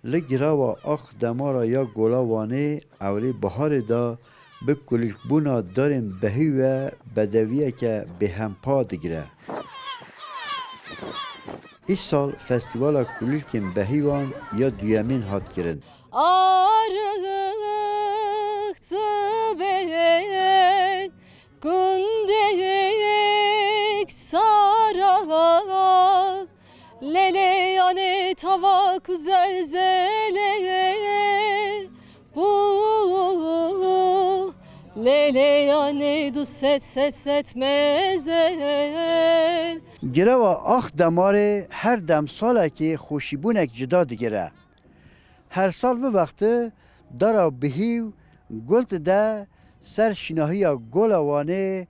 لگراوا آخ دمارا یا گولا وانه اولی بهار دا به کلیک بونا داریم بهی و بدویه که به هم پا دگره. این سال فستیوال کلیکین بهیوان یا دویمین هات کرن. Arıktı ben gündek sara lele yani tava kuzelzele bu lele yani du ses etmezel. گروا آخ دماره هر دم ساله که خوشیبونک جدا دگره. هر سال و وقت دارا بهیو گلت ده سر شناهی گلوانه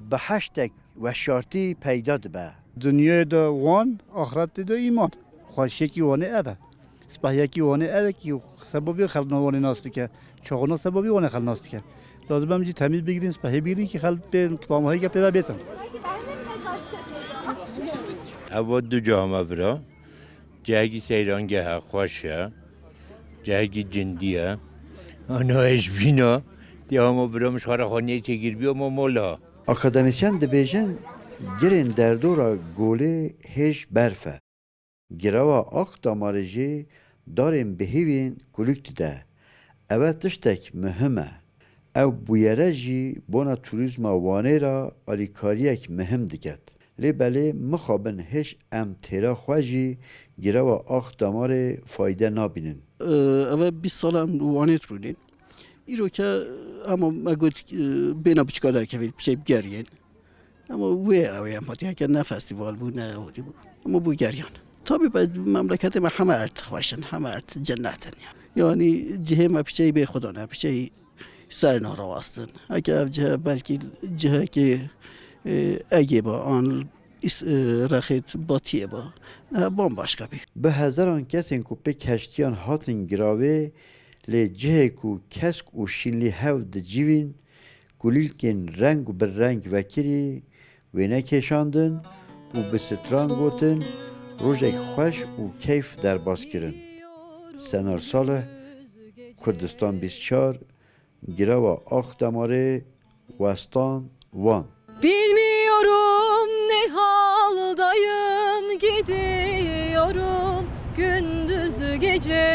به هشتک و شارتی پیدا به. دنیای دا وان آخرت دا ایمان خوشکی وانه اوه سپاهیکی وانه اوه که سببی خلنا وانه ناسته که چاقونا سببی وانه خل ناسته که لازم هم جی تمیز بگیرین سپاهی بگیرین که خل به طعامهایی که پیدا بیتن. اول دو جامعه برا جهگی سیرانگه ها خوشه جهگی جندیه آنها اشبینا دیاما برا مشخاره خانیه چگیر بیا ما مولا اکادمیسین دبیجن گرین در دورا گوله هش برفه. گروا آخ دامارجی داریم بهیوین کلیکت ده. اوه تشتک مهمه. او بویره جی بونا توریزم وانه را آلیکاریک مهم دکد. لی بله مخابن هش ام تیرا خواجی گروا آخ دامار فایده نابینن. اوه 20 سال هم وانه ترونین. ایرو که اما مگود بینا بچکا در کفیل بشه بگرین. اما وی اوی هم پاتی که نه فستیوال بود نه غوری بود. اما بو گریان. تابی بعد مملکت ما همه ارت خوشن همه ارت جنتن یعنی جهه ما پیچه به خدا نه پیچه سر نارواستن. اگه جهه بلکه جهه که اگه با آن رخت باطیه با نه بام باشکا بی. به هزاران کسین کو به کشتیان هاتن گراوه لی جهه کو کسک و شینلی هفت جیوین کلیلکن رنگ و بر رنگ وکری و نکشاندن و به ستران گوتن روژک خوش و کیف در باز کرن. سنار سال کردستان 24 گراوا آخ دماره وستان وان. Bilmiyorum ne haldayım gidiyorum gündüz gece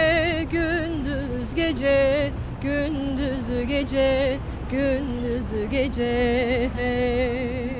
gündüz gece gündüz gece gündüz gece hey.